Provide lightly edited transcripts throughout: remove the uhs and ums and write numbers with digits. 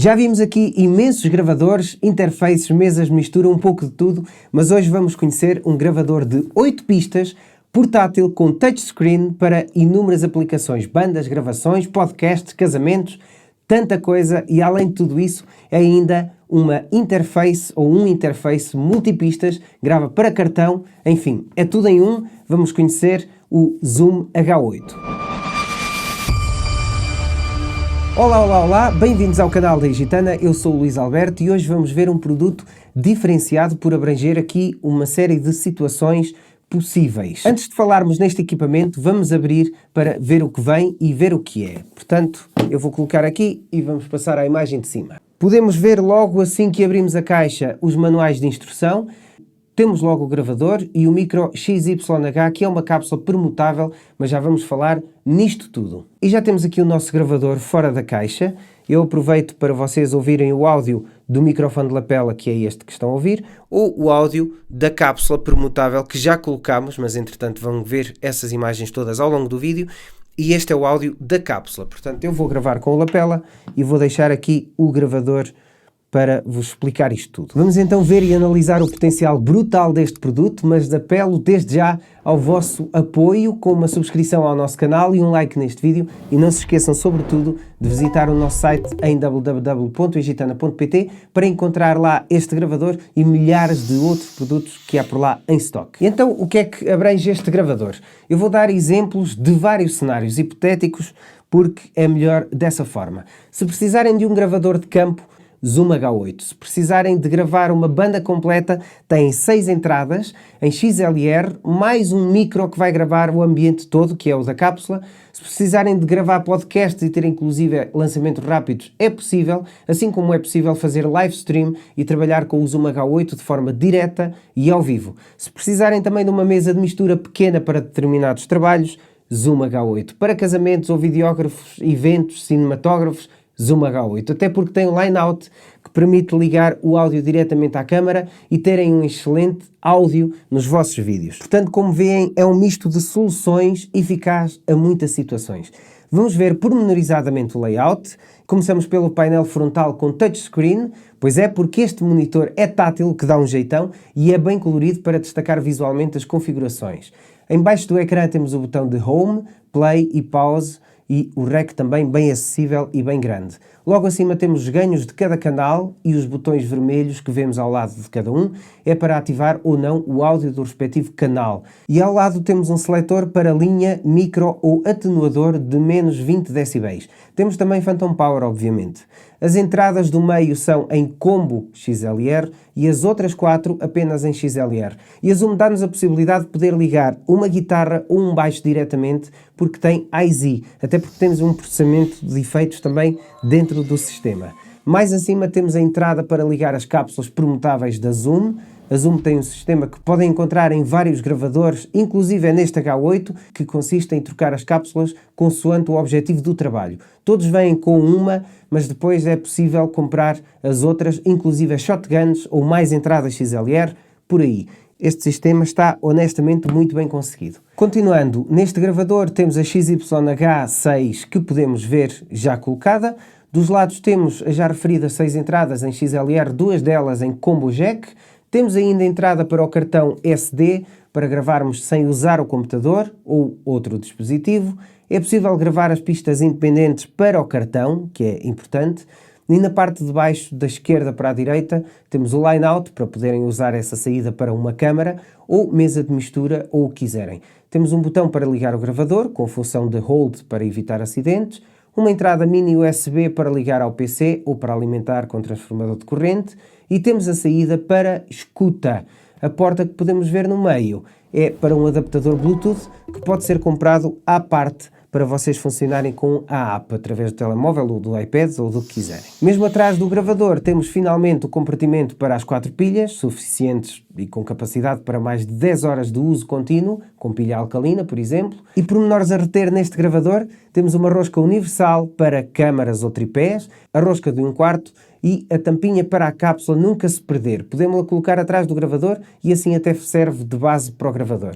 Já vimos aqui imensos gravadores, interfaces, mesas, mistura, um pouco de tudo, mas hoje vamos conhecer um gravador de 8 pistas, portátil com touchscreen para inúmeras aplicações, bandas, gravações, podcasts, casamentos, tanta coisa, e além de tudo isso é ainda uma interface ou um interface multipistas, grava para cartão, enfim, é tudo em um. Vamos conhecer o Zoom H8. Olá, bem-vindos ao canal da Gitana, eu sou o Luís Alberto e hoje vamos ver um produto diferenciado por abranger aqui uma série de situações possíveis. Antes de falarmos neste equipamento, vamos abrir para ver o que vem e ver o que é. Portanto, eu vou colocar aqui e vamos passar à imagem de cima. Podemos ver logo assim que abrimos a caixa os manuais de instrução. Temos logo o gravador e o micro XYH, que é uma cápsula permutável, mas já vamos falar nisto tudo. E já temos aqui o nosso gravador fora da caixa. Eu aproveito para vocês ouvirem o áudio do microfone de lapela, que é este que estão a ouvir, ou o áudio da cápsula permutável que já colocámos, mas entretanto vão ver essas imagens todas ao longo do vídeo. E este é o áudio da cápsula. Portanto, eu vou gravar com o lapela e vou deixar aqui o gravador para vos explicar isto tudo. Vamos então ver e analisar o potencial brutal deste produto, mas apelo desde já ao vosso apoio com uma subscrição ao nosso canal e um like neste vídeo, e não se esqueçam sobretudo de visitar o nosso site em www.egitana.pt para encontrar lá este gravador e milhares de outros produtos que há por lá em stock. E então, o que é que abrange este gravador? Eu vou dar exemplos de vários cenários hipotéticos porque é melhor dessa forma. Se precisarem de um gravador de campo, Zoom H8. Se precisarem de gravar uma banda completa, tem 6 entradas em XLR, mais um micro que vai gravar o ambiente todo, que é o da cápsula. Se precisarem de gravar podcasts e ter inclusive lançamentos rápidos, é possível, assim como é possível fazer live stream e trabalhar com o Zoom H8 de forma direta e ao vivo. Se precisarem também de uma mesa de mistura pequena para determinados trabalhos, Zoom H8. Para casamentos ou videógrafos, eventos, cinematógrafos, Zoom H8, até porque tem um line-out que permite ligar o áudio diretamente à câmara e terem um excelente áudio nos vossos vídeos. Portanto, como veem, é um misto de soluções eficaz a muitas situações. Vamos ver pormenorizadamente o layout. Começamos pelo painel frontal com touchscreen, pois é porque este monitor é tátil, que dá um jeitão, e é bem colorido para destacar visualmente as configurações. Em baixo do ecrã temos o botão de Home, Play e Pause, e o REC também bem acessível e bem grande. Logo acima temos os ganhos de cada canal e os botões vermelhos que vemos ao lado de cada um é para ativar ou não o áudio do respectivo canal. E ao lado temos um seletor para linha, micro ou atenuador de menos 20 decibéis. Temos também Phantom Power, obviamente. As entradas do meio são em combo XLR e as outras 4 apenas em XLR. E a Zoom dá-nos a possibilidade de poder ligar uma guitarra ou um baixo diretamente, porque tem IZ, até porque temos um processamento de efeitos também dentro do sistema. Mais acima temos a entrada para ligar as cápsulas permutáveis da Zoom. A Zoom tem um sistema que podem encontrar em vários gravadores, inclusive é neste H8, que consiste em trocar as cápsulas consoante o objetivo do trabalho. Todos vêm com uma, mas depois é possível comprar as outras, inclusive as shotguns ou mais entradas XLR, por aí. Este sistema está honestamente muito bem conseguido. Continuando, neste gravador temos a XYH6 que podemos ver já colocada. Dos lados temos as já referidas 6 entradas em XLR, 2 delas em combo jack. Temos ainda a entrada para o cartão SD para gravarmos sem usar o computador ou outro dispositivo. É possível gravar as pistas independentes para o cartão, que é importante. E na parte de baixo, da esquerda para a direita, temos o line-out para poderem usar essa saída para uma câmara ou mesa de mistura ou o que quiserem. Temos um botão para ligar o gravador, com função de hold para evitar acidentes, uma entrada mini USB para ligar ao PC ou para alimentar com transformador de corrente, e temos a saída para escuta. A porta que podemos ver no meio é para um adaptador Bluetooth que pode ser comprado à parte para vocês funcionarem com a app, através do telemóvel ou do iPad ou do que quiserem. Mesmo atrás do gravador temos finalmente o compartimento para as 4 pilhas, suficientes e com capacidade para mais de 10 horas de uso contínuo, com pilha alcalina, por exemplo. E por menores a reter neste gravador, temos uma rosca universal para câmaras ou tripés, a rosca de 1/4 e a tampinha para a cápsula nunca se perder. Podemos-la colocar atrás do gravador e assim até serve de base para o gravador.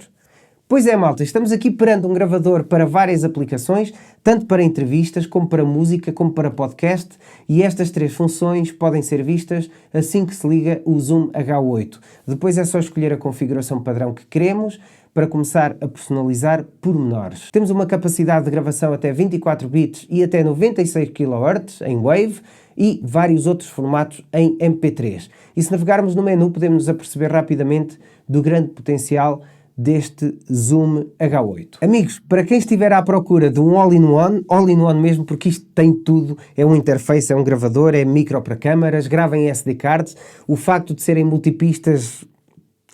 Pois é, malta, estamos aqui perante um gravador para várias aplicações, tanto para entrevistas, como para música, como para podcast, e estas 3 funções podem ser vistas assim que se liga o Zoom H8. Depois é só escolher a configuração padrão que queremos, para começar a personalizar pormenores. Temos uma capacidade de gravação até 24 bits e até 96 kHz em Wave, e vários outros formatos em MP3. E se navegarmos no menu podemos nos aperceber rapidamente do grande potencial deste Zoom H8. Amigos, para quem estiver à procura de um all-in-one mesmo, porque isto tem tudo, é um interface, é um gravador, é micro para câmaras, grava em SD cards, o facto de serem multipistas,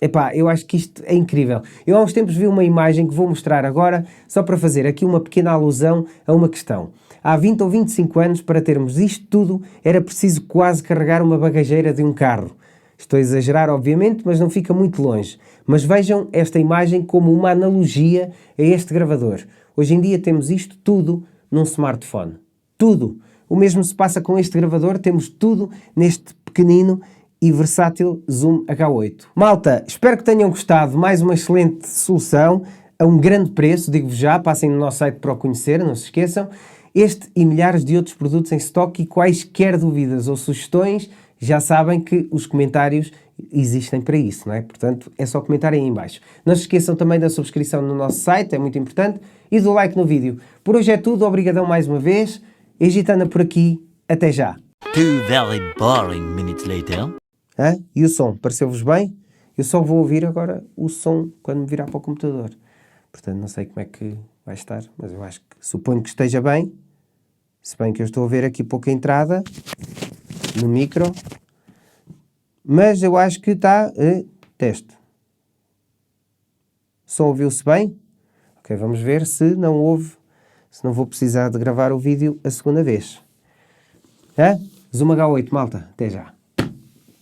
epá, eu acho que isto é incrível. Eu há uns tempos vi uma imagem que vou mostrar agora, só para fazer aqui uma pequena alusão a uma questão. Há 20 ou 25 anos, para termos isto tudo, era preciso quase carregar uma bagageira de um carro. Estou a exagerar, obviamente, mas não fica muito longe. Mas vejam esta imagem como uma analogia a este gravador. Hoje em dia temos isto tudo num smartphone. Tudo. O mesmo se passa com este gravador, temos tudo neste pequenino e versátil Zoom H8. Malta, espero que tenham gostado. Mais uma excelente solução, a um grande preço, digo-vos já, passem no nosso site para o conhecer, não se esqueçam. Este e milhares de outros produtos em estoque, e quaisquer dúvidas ou sugestões, já sabem que os comentários existem para isso, não é? Portanto, é só comentar aí em baixo. Não se esqueçam também da subscrição no nosso site, é muito importante, e do like no vídeo. Por hoje é tudo, obrigadão mais uma vez. Egitana por aqui, até já. 2 very boring minutes later. E o som, pareceu-vos bem? Eu só vou ouvir agora o som quando me virar para o computador. Portanto, não sei como é que vai estar, mas eu acho que, suponho que esteja bem. Se bem que eu estou a ver aqui pouca entrada no micro. Mas eu acho que está... teste. O som ouviu-se bem? Ok, vamos ver se não houve... Se não vou precisar de gravar o vídeo a segunda vez. Zoom H8, malta. Até já.